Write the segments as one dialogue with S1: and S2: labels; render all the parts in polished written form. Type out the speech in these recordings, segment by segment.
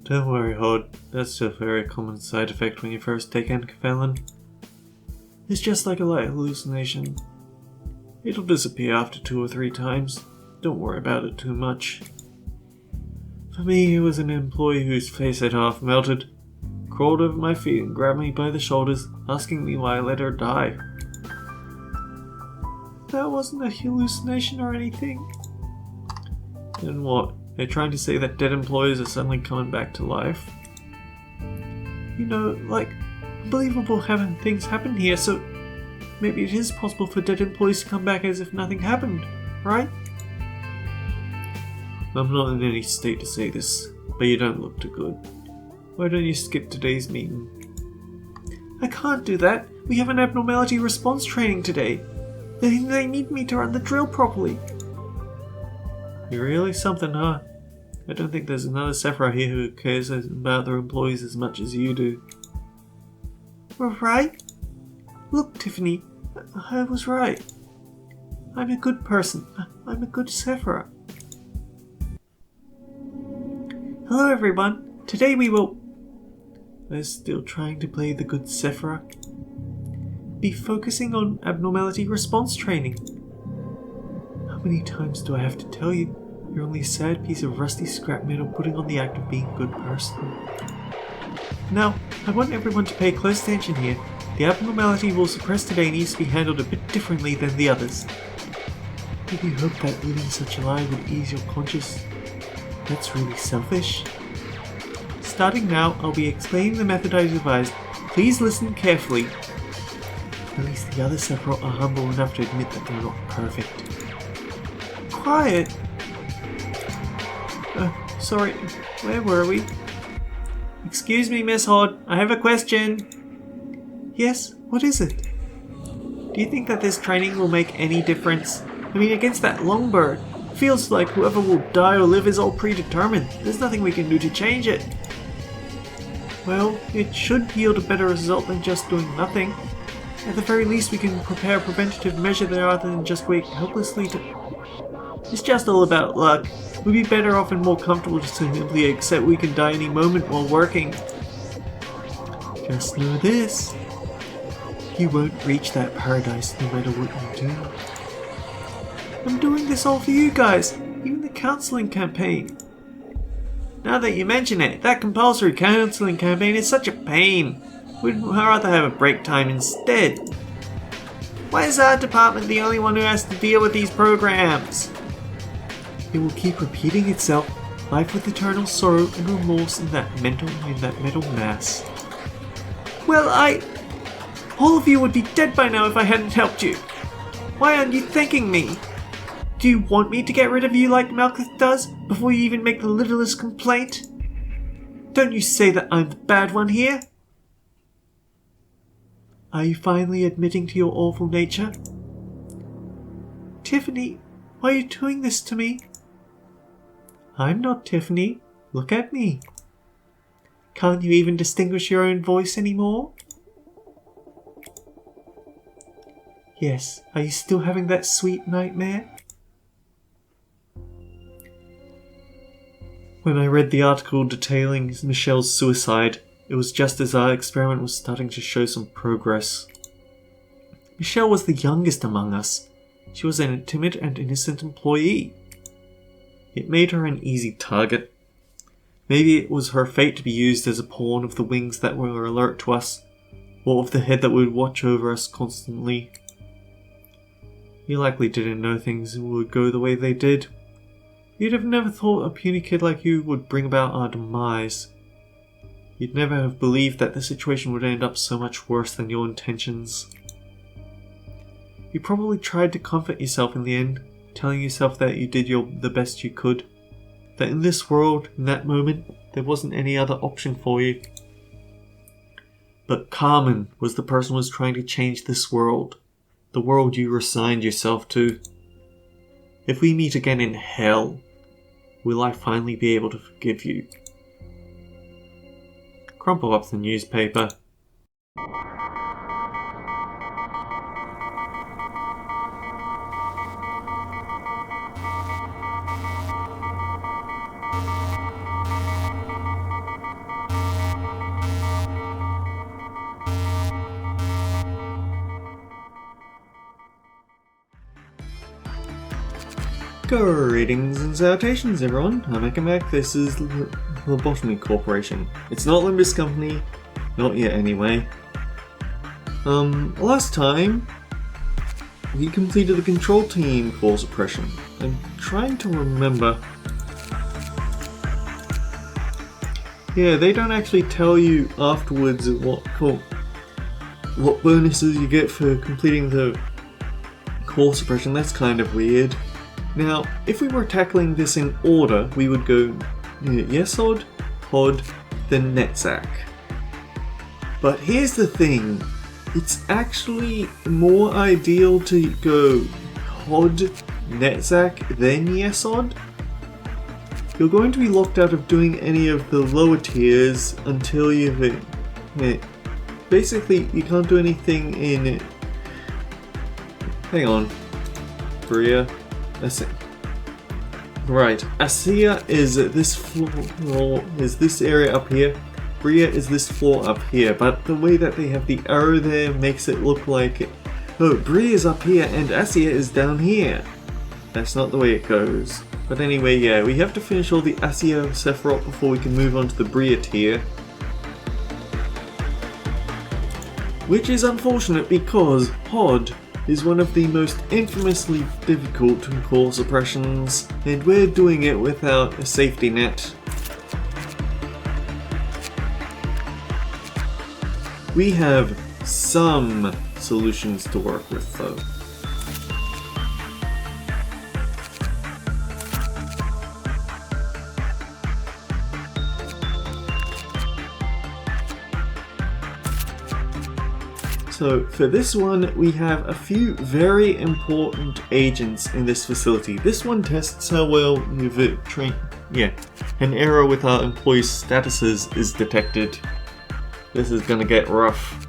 S1: Don't worry, Hod. That's a very common side effect when you first take enkephalin. It's just like a light hallucination. It'll disappear after 2 or 3 times. Don't worry about it too much. For me, it was an employee whose face had half melted, crawled over my feet and grabbed me by the shoulders, asking me why I let her die. That wasn't a hallucination or anything. Then what? They're trying to say that dead employees are suddenly coming back to life? You know, like, unbelievable having things happen here, so maybe it is possible for dead employees to come back as if nothing happened, right? I'm not in any state to say this, but you don't look too good. Why don't you skip today's meeting? I can't do that. We have an abnormality response training today. They need me to run the drill properly. You're really something, huh? I don't think there's another Sephira here who cares about their employees as much as you do. Right? Look, Tiffany, I was right. I'm a good person. I'm a good Sephira. Hello everyone. Today we will... We're still trying to play the good Sephira. Be focusing on abnormality response training. How many times do I have to tell you? You're only a sad piece of rusty scrap metal putting on the act of being a good person. Now, I want everyone to pay close attention here. The abnormality we'll suppress today needs to be handled a bit differently than the others. Did you hope that living such a lie would ease your conscience? That's really selfish. Starting now, I'll be explaining the method I devised. Please listen carefully. At least the other Sephira are humble enough to admit that they're not perfect. Quiet! Sorry, where were we? Excuse me, Miss Hod, I have a question. Yes, what is it? Do you think that this training will make any difference? I mean, against that Longbird, it feels like whoever will die or live is all predetermined. There's nothing we can do to change it. Well, it should yield a better result than just doing nothing. At the very least, we can prepare a preventative measure rather than just wait helplessly to... It's just all about luck. We'd be better off and more comfortable just to simply accept we can die any moment while working. Just know this. You won't reach that paradise no matter what you do. I'm doing this all for you guys, even the counselling campaign. Now that you mention it, that compulsory counselling campaign is such a pain. We'd rather have a break time instead. Why is our department the only one who has to deal with these programs? It will keep repeating itself, life with eternal sorrow and remorse in that metal mass. Well, all of you would be dead by now if I hadn't helped you. Why aren't you thanking me? Do you want me to get rid of you like Malkuth does, before you even make the littlest complaint? Don't you say that I'm the bad one here? Are you finally admitting to your awful nature? Tiffany, why are you doing this to me? I'm not Tiffany. Look at me. Can't you even distinguish your own voice anymore? Yes, are you still having that sweet nightmare? When I read the article detailing Michelle's suicide, it was just as our experiment was starting to show some progress. Michelle was the youngest among us. She was a timid and innocent employee. It made her an easy target. Maybe it was her fate to be used as a pawn of the wings that were alert to us, or of the head that would watch over us constantly. You likely didn't know things would go the way they did. You'd have never thought a puny kid like you would bring about our demise. You'd never have believed that the situation would end up so much worse than your intentions. You probably tried to comfort yourself in the end, telling yourself that you did the best you could. That in this world, in that moment, there wasn't any other option for you. But Carmen was the person who was trying to change this world. The world you resigned yourself to. If we meet again in hell, will I finally be able to forgive you? Crumple up the newspaper. Greetings and salutations, everyone. I'm Ekamac. This is Lobotomy Corporation. It's not Limbus Company, not yet anyway. Last time we completed the control team for suppression. I'm trying to remember. Yeah, they don't actually tell you afterwards what bonuses you get for completing the core suppression. That's kind of weird. Now, if we were tackling this in order, we would go Yesod, Hod, then Netzach. But here's the thing, it's actually more ideal to go Hod, Netzach, then Yesod. You're going to be locked out of doing any of the lower tiers until you've... basically, you can't do anything in... Hang on. Bria. Right, Asiya is this floor, is this area up here. Bria is this floor up here, but the way that they have the arrow there makes it look like, oh, Bria is up here and Asiya is down here. That's not the way it goes. But anyway, yeah, we have to finish all the Asiya Sephiroth before we can move on to the Bria tier. Which is unfortunate because Hod is one of the most infamously difficult core suppressions, and we're doing it without a safety net. We have some solutions to work with though. So for this one, we have a few very important agents in this facility. This one tests how well you've trained. Yeah, an error with our employees' statuses is detected. This is gonna get rough.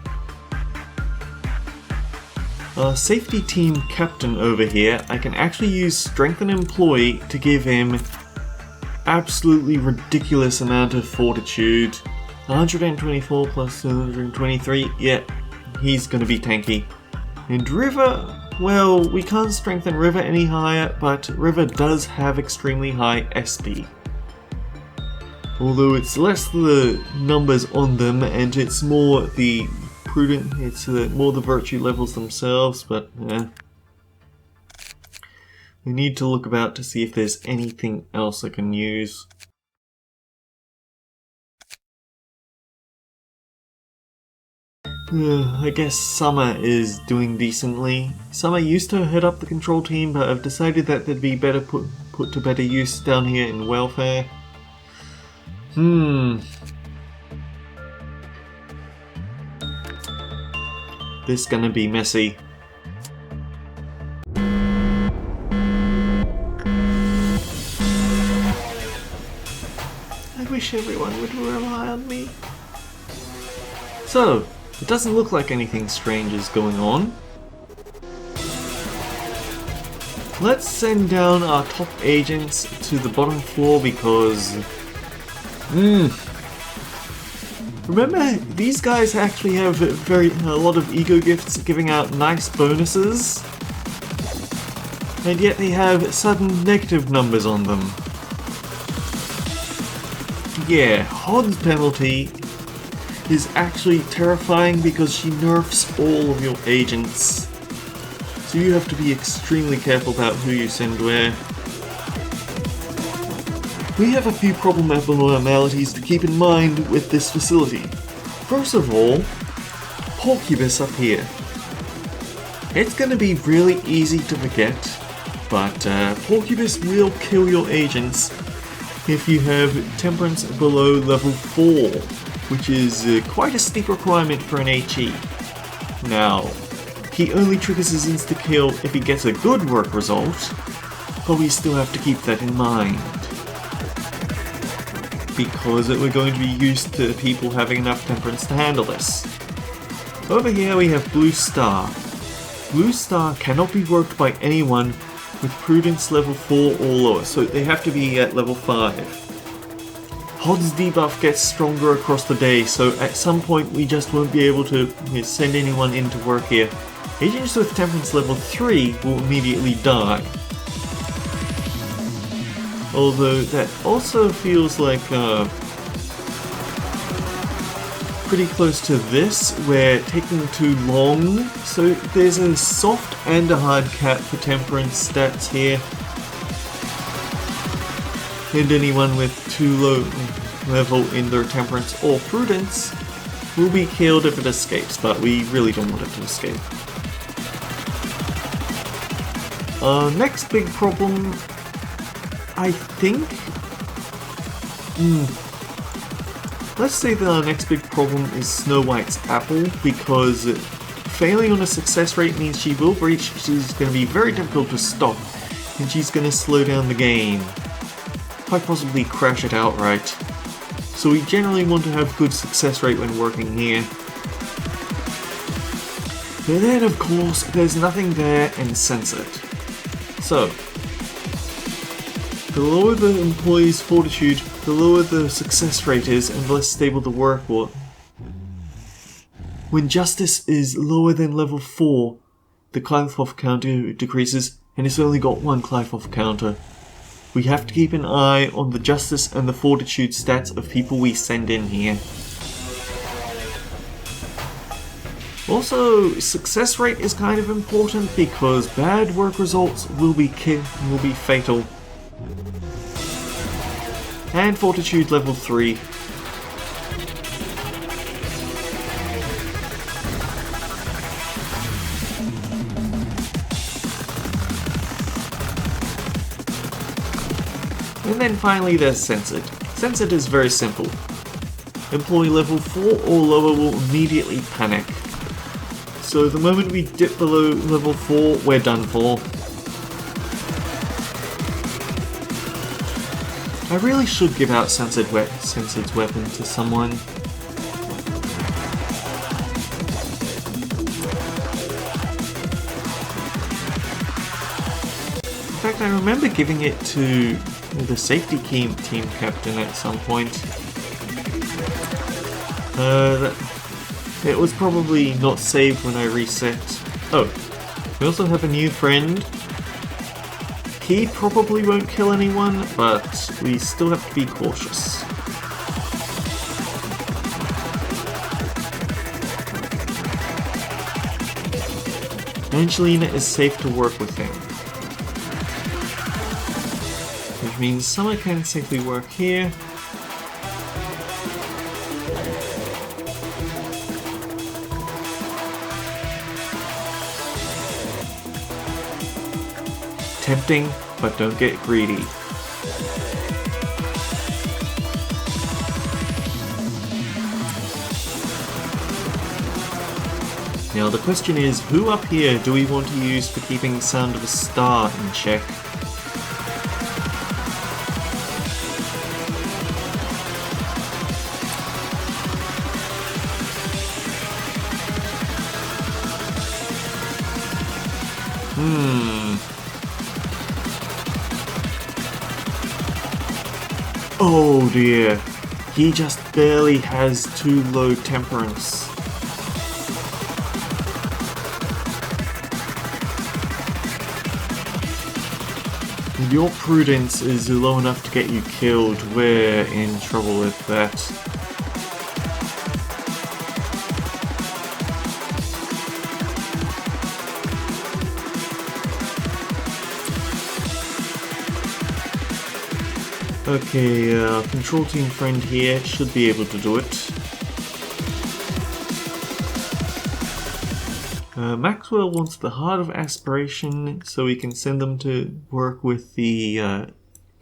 S1: Our safety team captain over here, I can actually use strength an employee to give him absolutely ridiculous amount of fortitude. 124 plus 223, yeah. He's gonna be tanky. And River, well, we can't strengthen River any higher, but River does have extremely high SP. Although it's less the numbers on them, and it's more the prudent, it's more the virtue levels themselves, but we need to look about to see if there's anything else I can use. I guess Summer is doing decently. Summer used to head up the control team, but I've decided that they'd be better put to better use down here in welfare. This is gonna be messy. I wish everyone would rely on me. So, it doesn't look like anything strange is going on. Let's send down our top agents to the bottom floor because... Remember, these guys actually have a lot of ego gifts giving out nice bonuses. And yet they have sudden negative numbers on them. Yeah, Hod's penalty is actually terrifying because she nerfs all of your agents. So you have to be extremely careful about who you send where. We have a few problem abnormalities to keep in mind with this facility. First of all, Porcubus up here. It's gonna be really easy to forget, but Porcubus will kill your agents if you have temperance below level 4. Which is quite a steep requirement for an HE. Now, he only triggers his insta-kill if he gets a good work result, but we still have to keep that in mind. Because we're going to be used to people having enough temperance to handle this. Over here we have Blue Star. Blue Star cannot be worked by anyone with Prudence level 4 or lower, so they have to be at level 5. Hod's debuff gets stronger across the day, so at some point we just won't be able to send anyone in to work here. Agents with Temperance level 3 will immediately die. Although that also feels like pretty close to this, where taking too long. So there's a soft and a hard cap for temperance stats here. And anyone with too low level in their temperance or prudence will be killed if it escapes, but we really don't want it to escape. Next big problem, I think... Let's say that our next big problem is Snow White's apple, because failing on a success rate means she will breach, she's going to be very difficult to stop, and she's going to slow down the game. Quite possibly crash it outright. So we generally want to have good success rate when working here. But then of course, there's Nothing There and Censored. So, the lower the employee's fortitude, the lower the success rate is and the less stable the work will. When justice is lower than level 4, the Clive-off counter decreases, and it's only got one Clive-off counter. We have to keep an eye on the justice and the fortitude stats of people we send in here. Also, success rate is kind of important because bad work results will be fatal. And fortitude level 3. And then finally there's Censored. Censored is very simple. Employee level 4 or lower will immediately panic. So the moment we dip below level 4, we're done for. I really should give out Censored's weapon to someone. In fact, I remember giving it to the safety team captain at some point. It was probably not saved when I reset. Oh, we also have a new friend. He probably won't kill anyone, but we still have to be cautious. Angelina is safe to work with him. Which means Summer can safely work here. Tempting, but don't get greedy. Now the question is, who up here do we want to use for keeping Sound of a Star in check? Oh dear, he just barely has too low temperance. If your prudence is low enough to get you killed, we're in trouble with that. Okay, control team friend here should be able to do it. Maxwell wants the Heart of Aspiration, so we can send them to work with the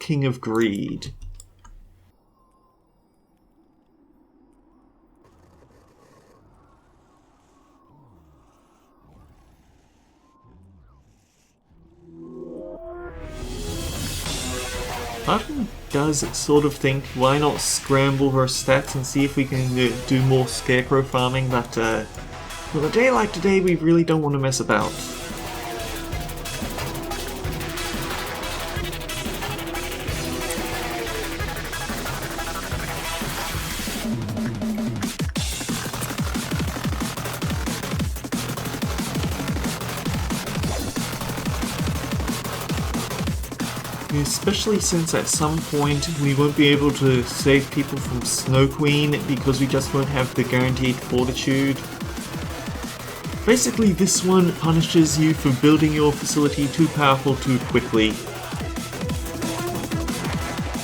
S1: King of Greed. Part of me does sort of think, why not scramble her stats and see if we can do more scarecrow farming, but with a day like today we really don't want to mess about. Especially since at some point we won't be able to save people from Snow Queen because we just won't have the guaranteed fortitude. Basically, this one punishes you for building your facility too powerful too quickly.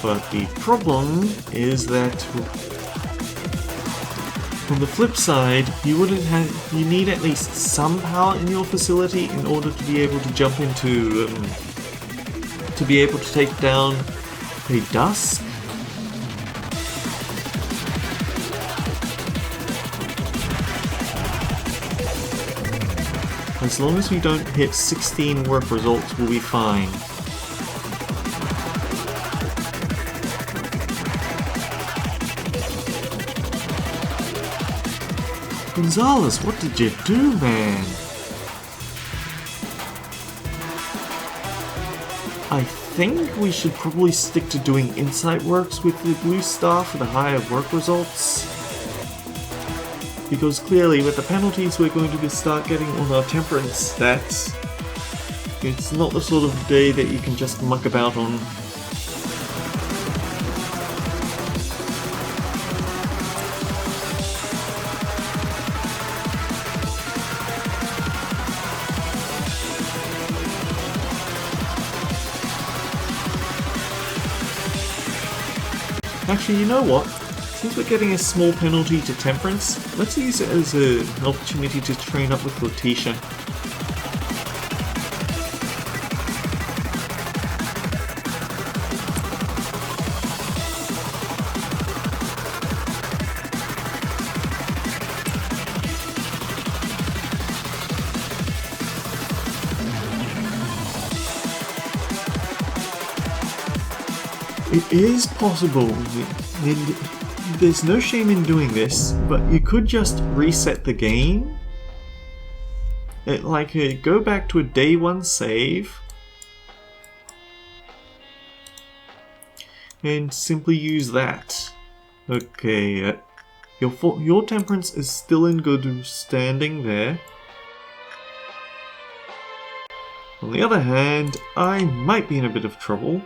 S1: But the problem is that on the flip side, you need at least some power in your facility in order to be able to jump into to be able to take down a dusk. As long as we don't hit 16 work results, we'll be fine. Gonzalez, what did you do, man? I think we should probably stick to doing insight works with the blue star for the higher work results. Because clearly with the penalties we're going to start getting on our temperance stats, it's not the sort of day that you can just muck about on. Actually, you know what? Since we're getting a small penalty to temperance, let's use it as an opportunity to train up with Letitia. It is possible. There's no shame in doing this, but you could just reset the game. Go back to a day 1 save and simply use that. Okay, your temperance is still in good standing there. On the other hand, I might be in a bit of trouble.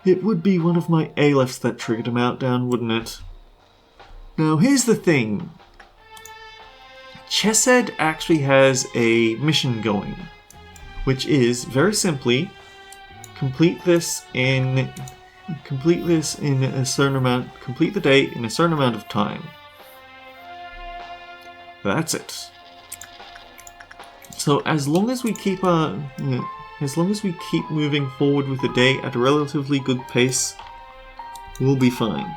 S1: It would be one of my Aleph that triggered a meltdown, wouldn't it? Now here's the thing. Chesed actually has a mission going, which is, very simply, complete the day in a certain amount of time. That's it. So as long as we keep moving forward with the day at a relatively good pace, we'll be fine.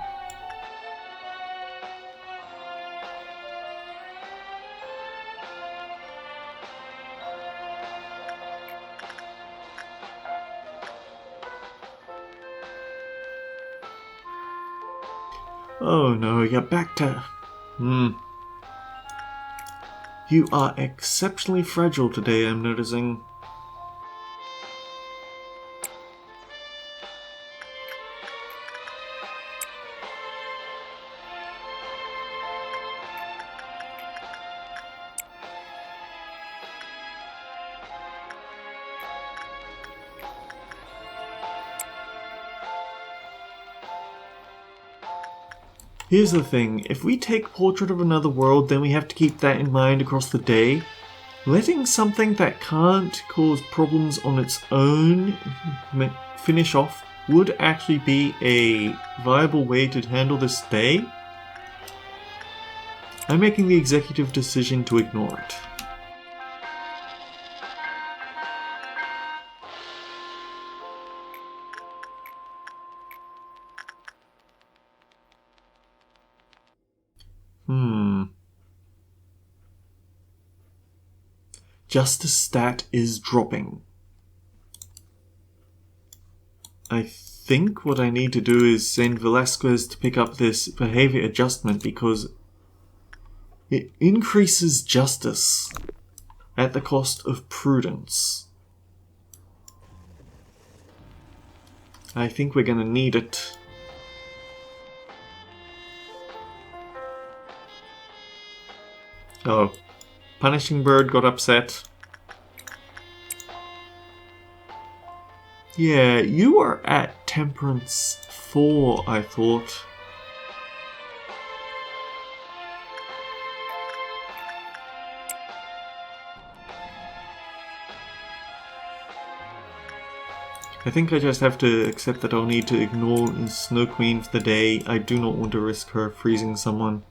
S1: Oh no, you're back to... You are exceptionally fragile today, I'm noticing. Here's the thing, if we take Portrait of Another World, then we have to keep that in mind across the day. Letting something that can't cause problems on its own finish off would actually be a viable way to handle this day. I'm making the executive decision to ignore it. Justice stat is dropping. I think what I need to do is send Velasquez to pick up this behavior adjustment because it increases justice at the cost of prudence. I think we're gonna need it. Oh. Punishing Bird got upset. Yeah, you were at Temperance 4, I thought. I think I just have to accept that I'll need to ignore Snow Queen for the day. I do not want to risk her freezing someone.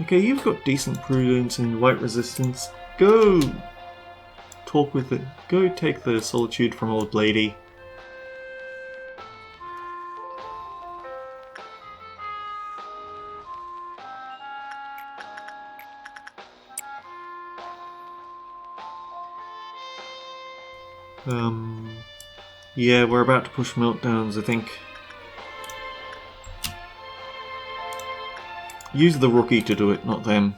S1: Okay, you've got decent prudence and white resistance. Go talk with it. Go take the solitude from old lady. Yeah, we're about to push meltdowns, I think. Use the rookie to do it, not them.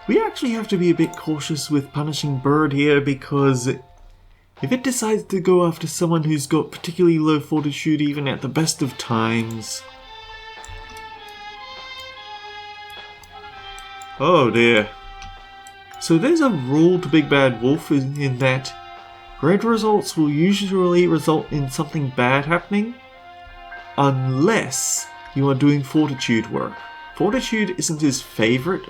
S1: We actually have to be a bit cautious with Punishing Bird here, because if it decides to go after someone who's got particularly low fortitude even at the best of times... Oh dear. So there's a rule to Big Bad Wolf in that red results will usually result in something bad happening, unless you are doing fortitude work. Fortitude isn't his favourite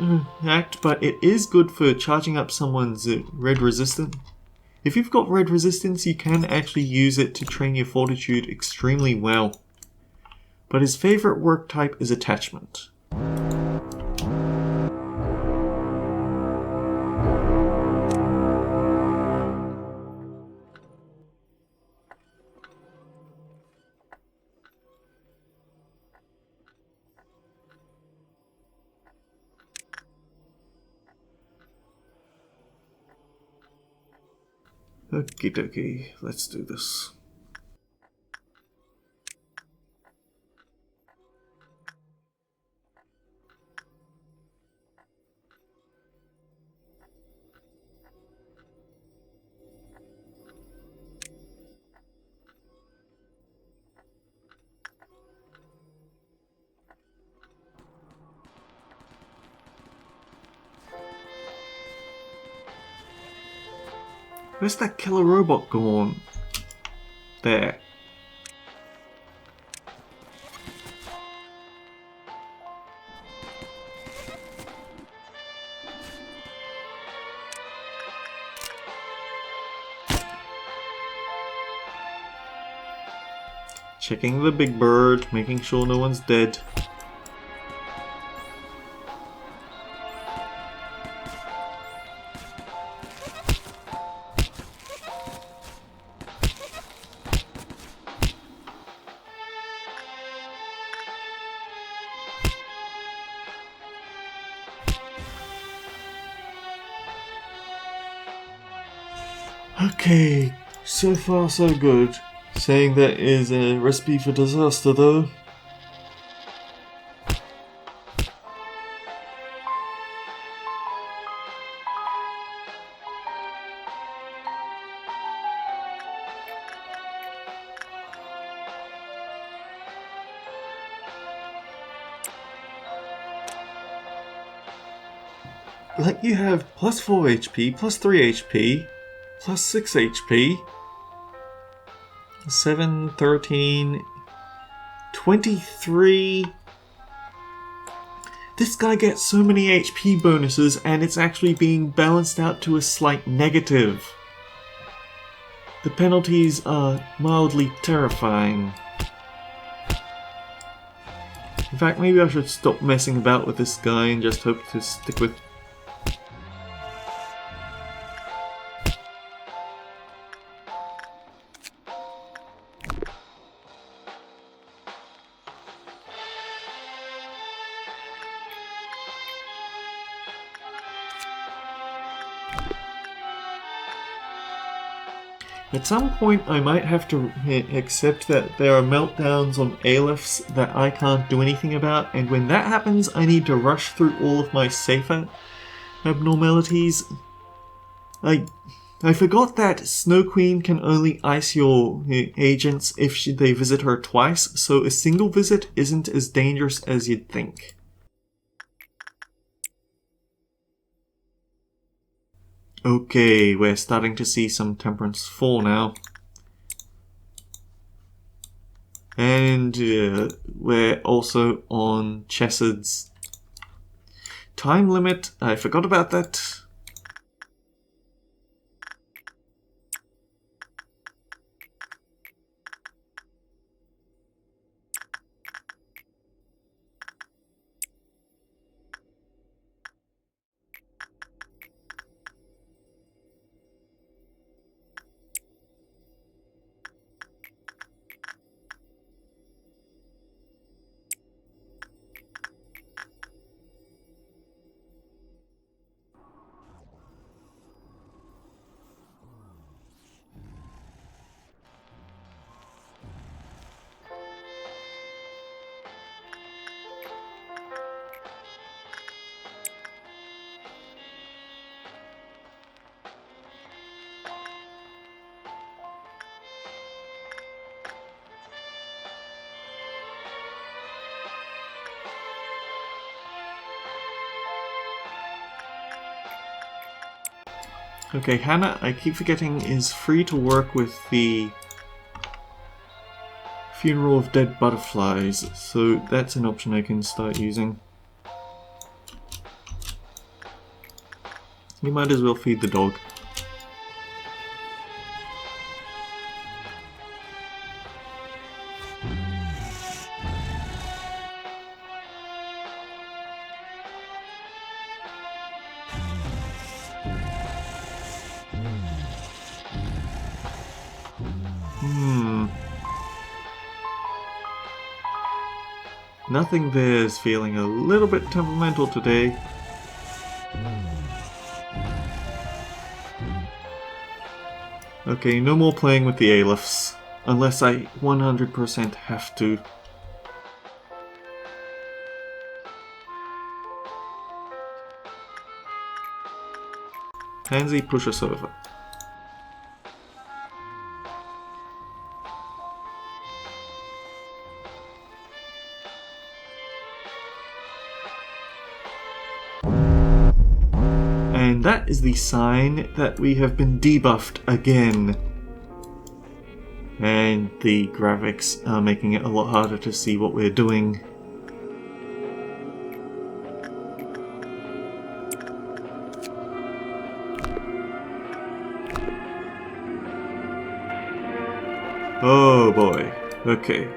S1: act, but it is good for charging up someone's red resistance. If you've got red resistance, you can actually use it to train your fortitude extremely well. But his favourite work type is attachment. Okie dokie, let's do this. Where's that killer robot gone? There. Checking the big bird, making sure no one's dead. Okay, so far so good. Saying that is a recipe for disaster though. Like you have plus 4 HP, plus 3 HP, plus 6 HP, 7, 13, 23. This guy gets so many HP bonuses and it's actually being balanced out to a slight negative. The penalties are mildly terrifying. In fact, maybe I should stop messing about with this guy and just hope to stick with... At some point, I might have to accept that there are meltdowns on aleph that I can't do anything about, and when that happens, I need to rush through all of my safer abnormalities. I forgot that Snow Queen can only ice your agents if they visit her twice, so a single visit isn't as dangerous as you'd think. Okay, we're starting to see some temperance fall now. And we're also on Chesad's time limit. I forgot about that. Okay, Hannah, I keep forgetting, is free to work with the Funeral of Dead Butterflies, so that's an option I can start using. You might as well feed the dog. Nothing There's feeling a little bit temperamental today. Okay, no more playing with the alephs, unless I 100% have to. Pansy, push us over. And that is the sign that we have been debuffed again. And the graphics are making it a lot harder to see what we're doing. Oh boy. Okay.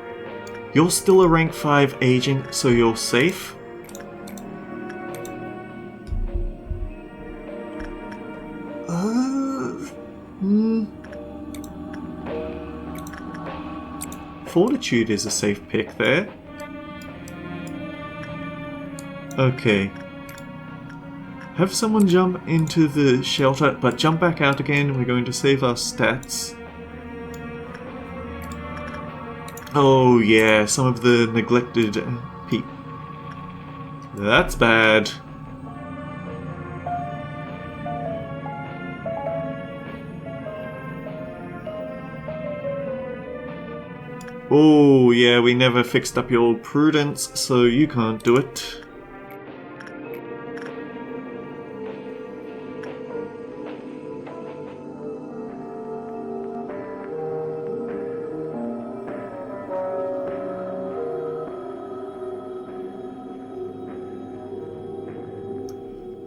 S1: You're still a rank 5 agent, so you're safe. Fortitude is a safe pick there. Okay. Have someone jump into the shelter, but jump back out again. We're going to save our stats. Oh yeah, some of the neglected people. That's bad. Oh yeah, we never fixed up your prudence, so you can't do it.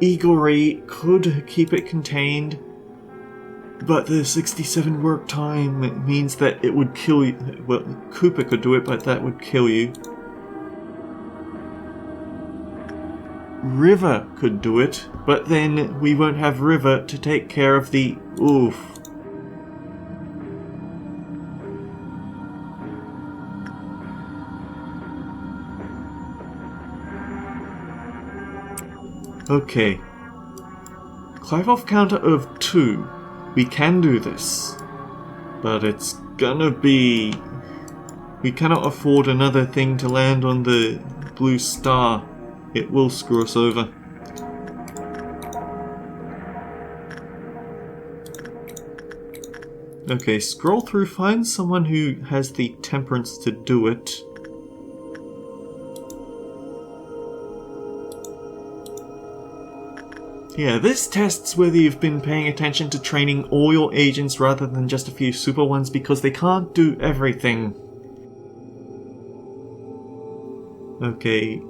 S1: Eagle Ray could keep it contained, but the 67 work time means that it would kill you. Well, Cooper could do it, but that would kill you. River could do it, but then we won't have River to take care of the... Oof. Okay. Clive off counter of 2. We can do this. But it's gonna be... We cannot afford another thing to land on the blue star. It will screw us over. Okay, scroll through, find someone who has the temperance to do it. Yeah, this tests whether you've been paying attention to training all your agents rather than just a few super ones, because they can't do everything. Okay.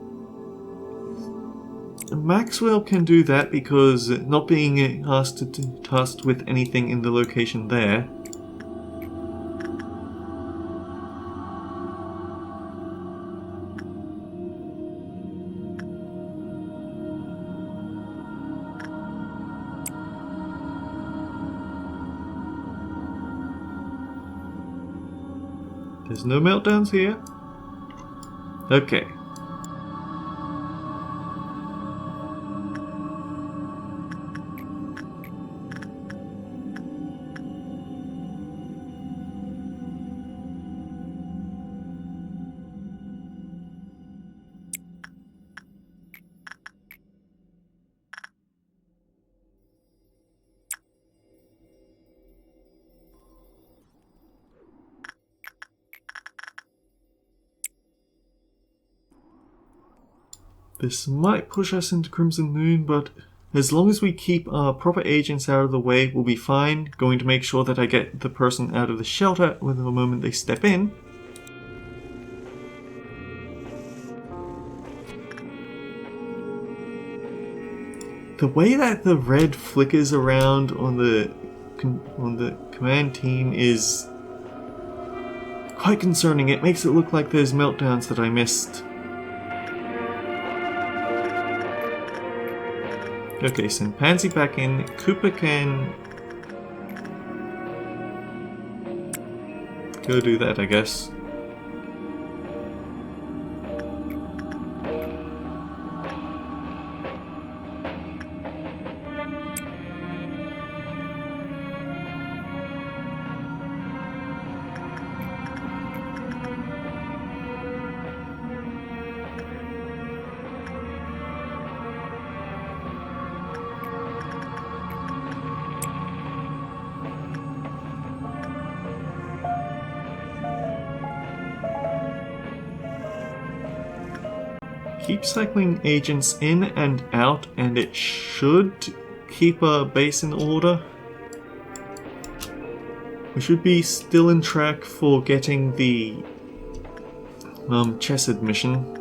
S1: Maxwell can do that because not being tasked with anything in the location there. There's no meltdowns here? Okay. This might push us into Crimson Moon, but as long as we keep our proper agents out of the way, we'll be fine. Going to make sure that I get the person out of the shelter with the moment they step in. The way that the red flickers around on the command team is quite concerning. It makes it look like there's meltdowns that I missed. Okay, send Pansy back in. Cooper can go do that, I guess. Keep cycling agents in and out, and it should keep our base in order. We should be still in track for getting the Chesed mission.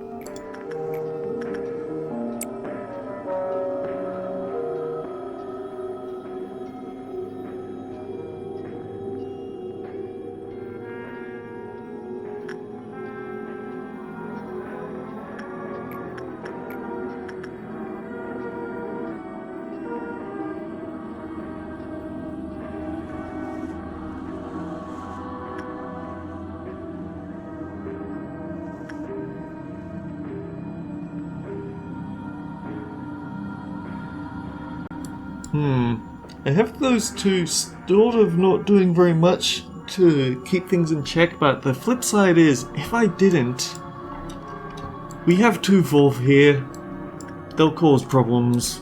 S1: I have those two sort of not doing very much to keep things in check, but the flip side is, if I didn't, we have two Volv here. They'll cause problems.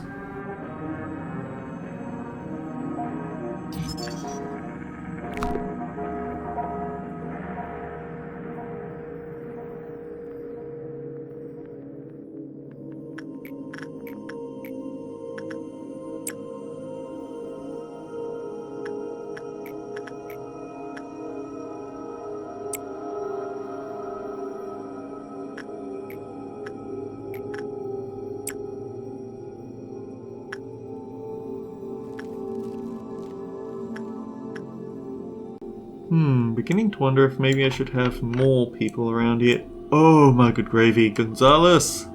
S1: Beginning to wonder if maybe I should have more people around here. Oh my good gravy, Gonzalez!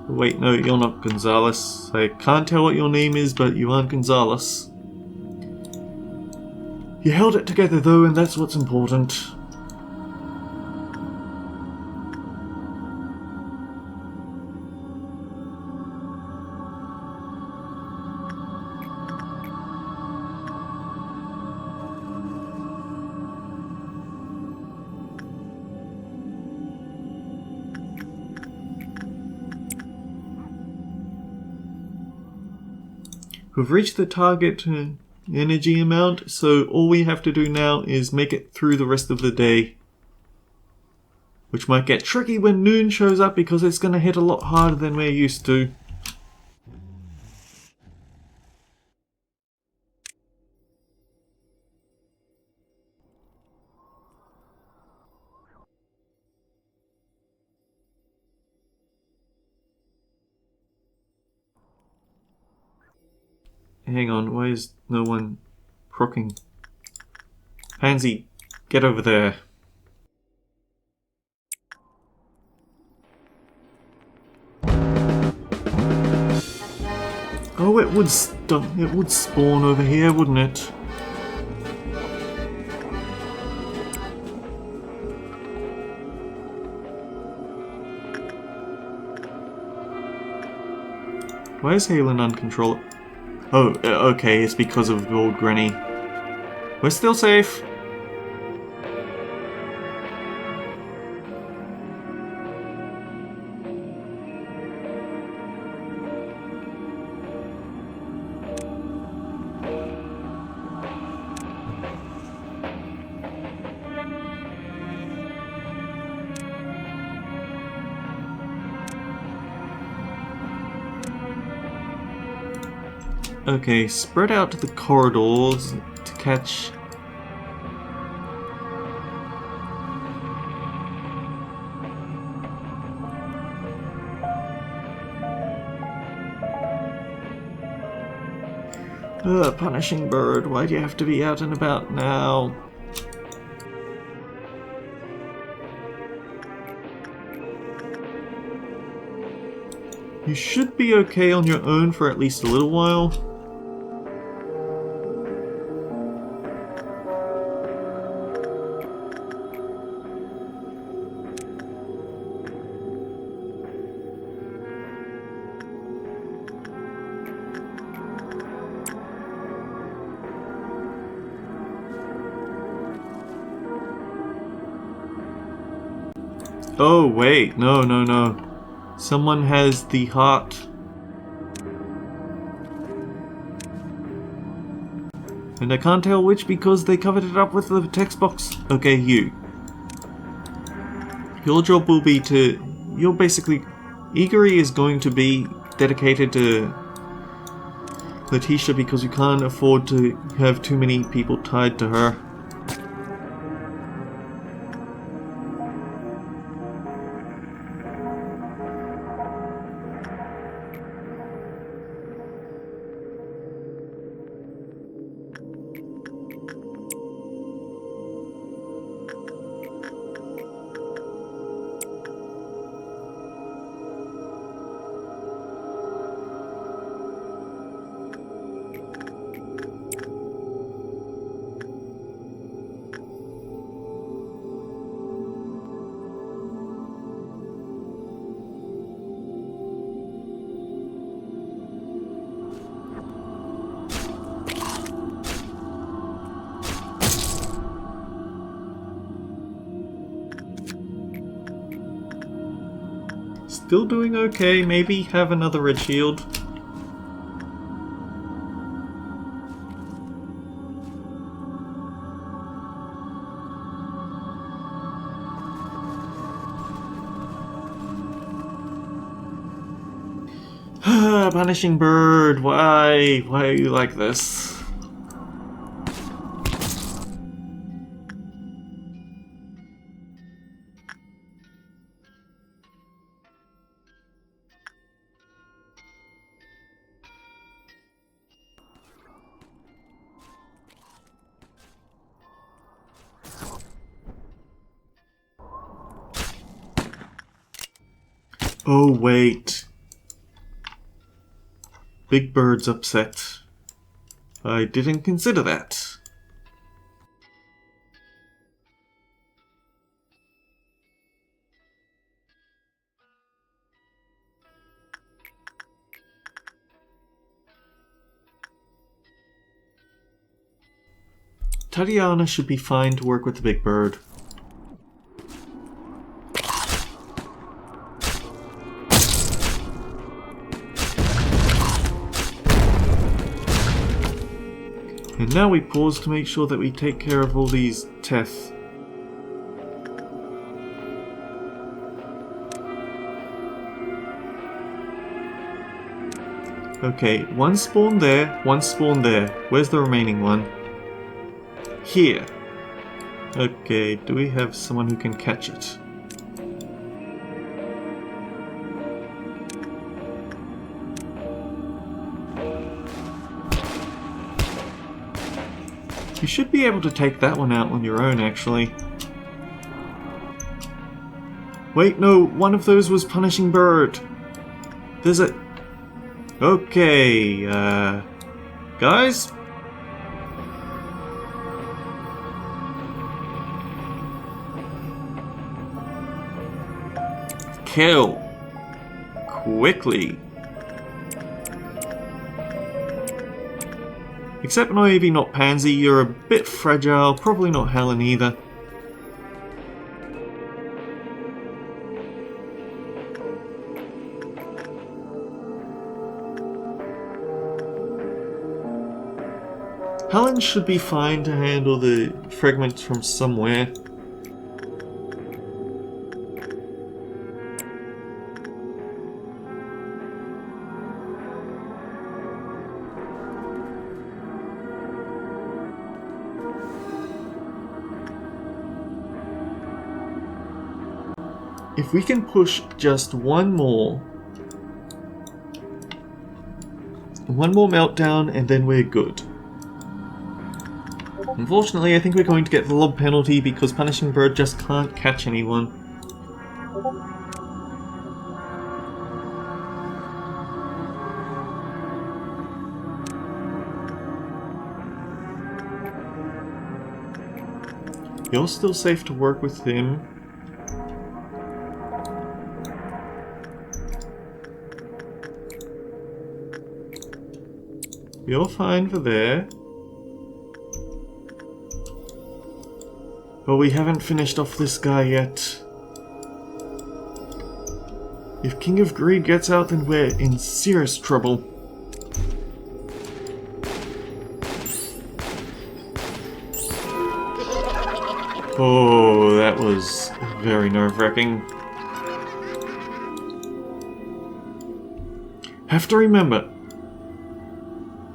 S1: Wait, no, you're not Gonzalez. I can't tell what your name is, but you aren't Gonzalez. You held it together though, and that's what's important. We've reached the target energy amount, so all we have to do now is make it through the rest of the day. Which might get tricky when noon shows up because it's going to hit a lot harder than we're used to. Hang on, why is no one procking? Pansy, get over there. Oh, it would spawn over here, wouldn't it? Why is Halen uncontrollable? Oh, okay, it's because of old Granny. We're still safe. Okay, spread out to the corridors to catch... punishing bird, why do you have to be out and about now? You should be okay on your own for at least a little while. Oh wait, no. Someone has the heart. And I can't tell which because they covered it up with the text box. Okay, you. Your job will be to... You're basically... Igori is going to be dedicated to Letitia because you can't afford to have too many people tied to her. Still doing okay, maybe have another red shield. Punishing bird, why are you like this? Oh wait. Big Bird's upset. I didn't consider that. Tatiana should be fine to work with the Big Bird. And now we pause to make sure that we take care of all these tests. Okay, one spawn there, one spawn there. Where's the remaining one? Here. Okay, do we have someone who can catch it? You should be able to take that one out on your own, actually. Wait, no, one of those was Punishing Bird. There's a... Okay, guys? Kill. Quickly. Except maybe not Pansy, you're a bit fragile, probably not Helen either. Helen should be fine to handle the fragments from somewhere. If we can push just one more meltdown and then we're good. Unfortunately, I think we're going to get the lob penalty because Punishing Bird just can't catch anyone. You're still safe to work with him. You're fine for there. But we haven't finished off this guy yet. If King of Greed gets out, then we're in serious trouble. Oh, that was very nerve-wracking. Have to remember,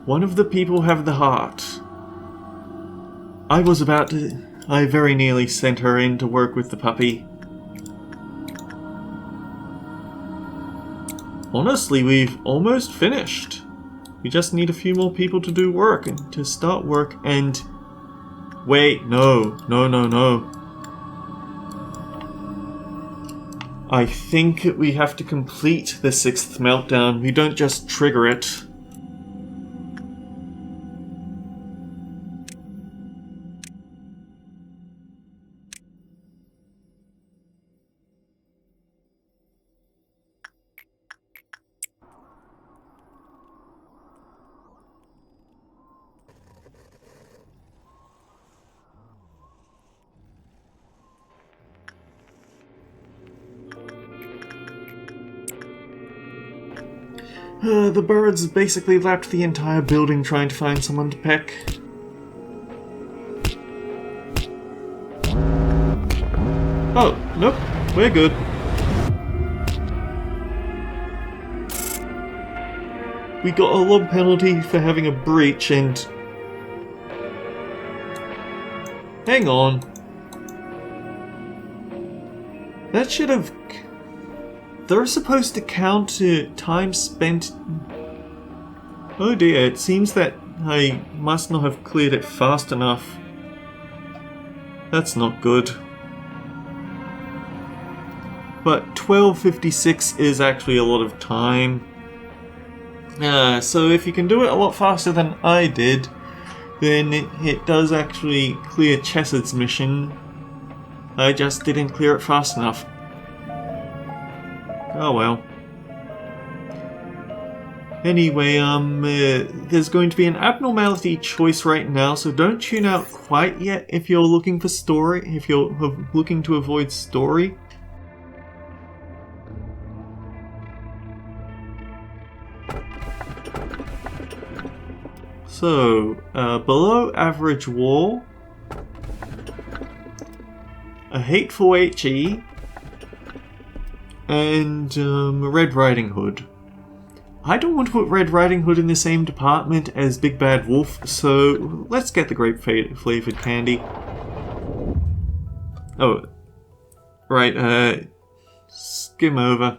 S1: one of the people have the heart. I very nearly sent her in to work with the puppy. Honestly, we've almost finished. We just need a few more people to do work and to start work and... Wait, no. I think we have to complete the 6th meltdown. We don't just trigger it. The birds basically lapped the entire building trying to find someone to peck. Oh, nope, we're good. We got a lob penalty for having a breach and... Hang on. That should have... They're supposed to count to time spent... Oh dear, it seems that I must not have cleared it fast enough. That's not good. But 12:56 is actually a lot of time. So if you can do it a lot faster than I did, then it does actually clear Chessed's mission. I just didn't clear it fast enough. Oh well. Anyway, there's going to be an abnormality choice right now, so don't tune out quite yet if you're looking for story, if you're looking to avoid story. So, below average wall, a hateful HE, and Red Riding Hood. I don't want to put Red Riding Hood in the same department as Big Bad Wolf, so let's get the grape flavored candy. Oh, right, skim over.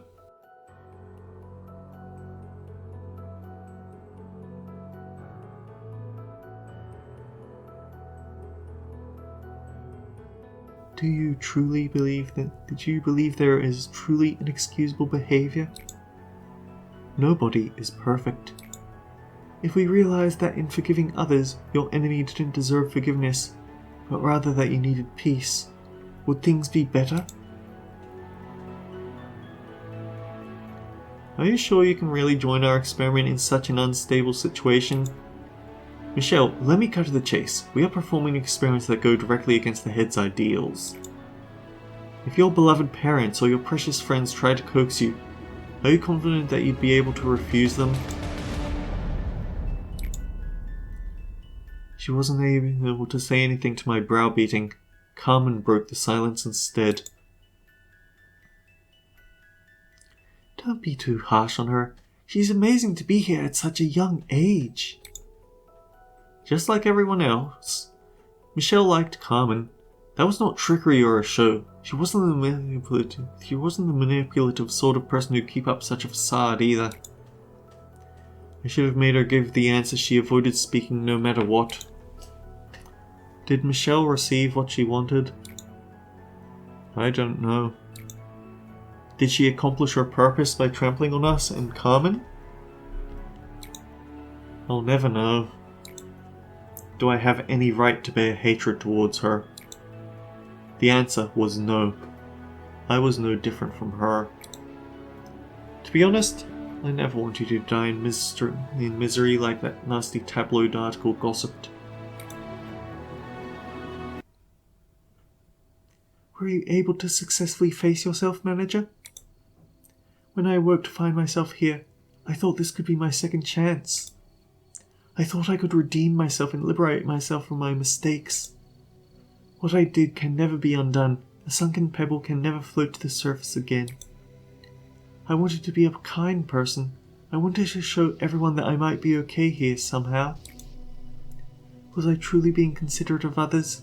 S1: Do you truly believe that? Did you believe there is truly inexcusable behavior? Nobody is perfect. If we realized that in forgiving others, your enemy didn't deserve forgiveness, but rather that you needed peace, would things be better? Are you sure you can really join our experiment in such an unstable situation? Michelle, let me cut to the chase. We are performing experiments that go directly against the head's ideals. If your beloved parents or your precious friends tried to coax you, are you confident that you'd be able to refuse them? She wasn't able to say anything to my browbeating. Carmen broke the silence instead. Don't be too harsh on her. She's amazing to be here at such a young age. Just like everyone else, Michelle liked Carmen. That was not trickery or a show. She wasn't the manipulative sort of person who'd keep up such a facade either. I should have made her give the answer she avoided speaking no matter what. Did Michelle receive what she wanted? I don't know. Did she accomplish her purpose by trampling on us and Carmen? I'll never know. Do I have any right to bear hatred towards her? The answer was no. I was no different from her. To be honest, I never wanted you to die in misery like that nasty tabloid article gossiped. Were you able to successfully face yourself, manager? When I awoke to find myself here, I thought this could be my second chance. I thought I could redeem myself and liberate myself from my mistakes. What I did can never be undone. A sunken pebble can never float to the surface again. I wanted to be a kind person. I wanted to show everyone that I might be okay here somehow. Was I truly being considerate of others?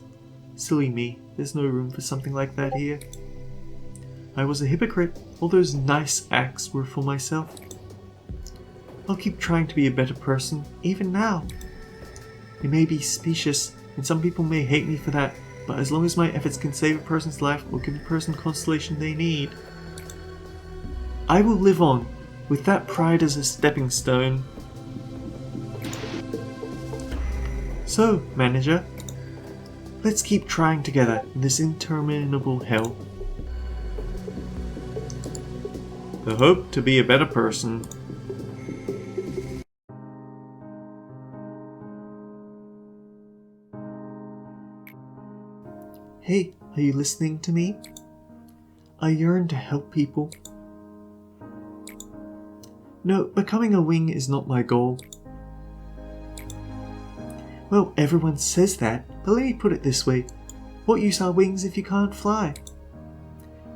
S1: Silly me, there's no room for something like that here. I was a hypocrite. All those nice acts were for myself. I'll keep trying to be a better person, even now. It may be specious, and some people may hate me for that, but as long as my efforts can save a person's life or give a person the consolation they need, I will live on, with that pride as a stepping stone. So, manager, let's keep trying together in this interminable hell. The hope to be a better person. Hey, are you listening to me? I yearn to help people. No, becoming a wing is not my goal. Well, everyone says that, but let me put it this way. What use are wings if you can't fly?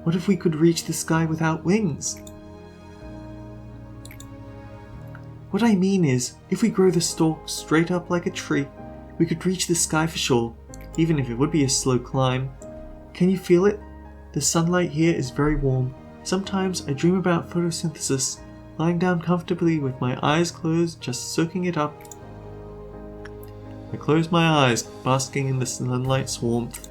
S1: What if we could reach the sky without wings? What I mean is, if we grow the stalk straight up like a tree, we could reach the sky for sure, even if it would be a slow climb. Can you feel it? The sunlight here is very warm. Sometimes I dream about photosynthesis, lying down comfortably with my eyes closed, just soaking it up. I close my eyes, basking in the sunlight's warmth.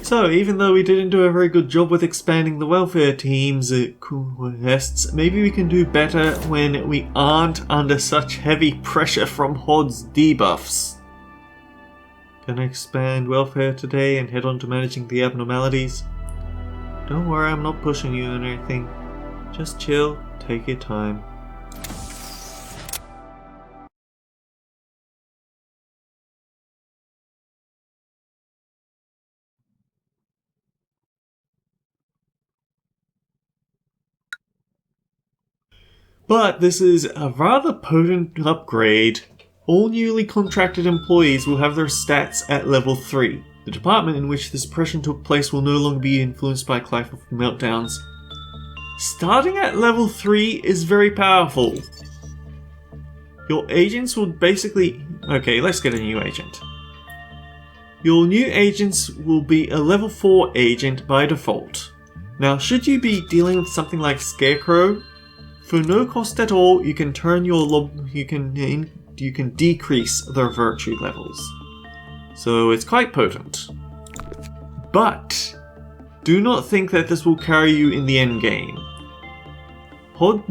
S1: So, even though we didn't do a very good job with expanding the welfare team's quests, maybe we can do better when we aren't under such heavy pressure from HOD's debuffs. Can I expand welfare today and head on to managing the abnormalities? Don't worry, I'm not pushing you or anything. Just chill, take your time. But this is a rather potent upgrade. All newly contracted employees will have their stats at level 3. The department in which the suppression took place will no longer be influenced by cleft meltdowns. Starting at level 3 is very powerful. Your agents will basically... Okay, let's get a new agent. Your new agents will be a level 4 agent by default. Now, should you be dealing with something like Scarecrow, for no cost at all, you can turn your you can decrease their virtue levels. So it's quite potent. But do not think that this will carry you in the end game. HOD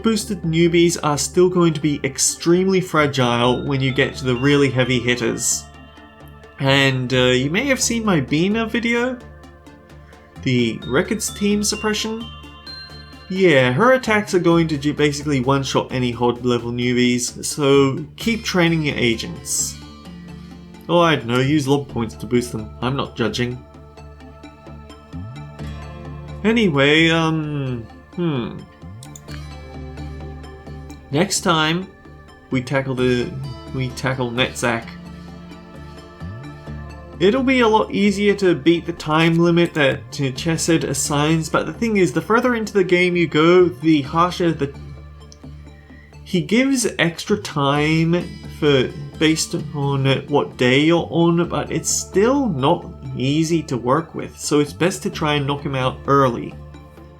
S1: boosted newbies are still going to be extremely fragile when you get to the really heavy hitters. And you may have seen my Bina video, the Records team suppression. Yeah, her attacks are going to basically one-shot any HOD level newbies, so keep training your agents. Oh, I don't know, use lob points to boost them. I'm not judging. Anyway, next time we tackle Netzach. It'll be a lot easier to beat the time limit that Chesed assigns, but the thing is, the further into the game you go, the harsher the... He gives extra time based on what day you're on, but it's still not easy to work with, so it's best to try and knock him out early.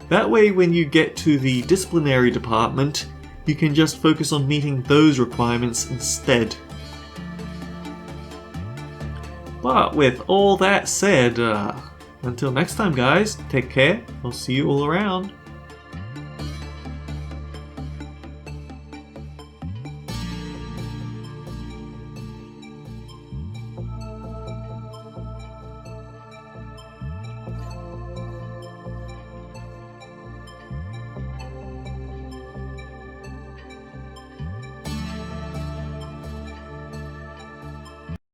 S1: That way, when you get to the disciplinary department, you can just focus on meeting those requirements instead. But with all that said, until next time guys, take care, I'll see you all around.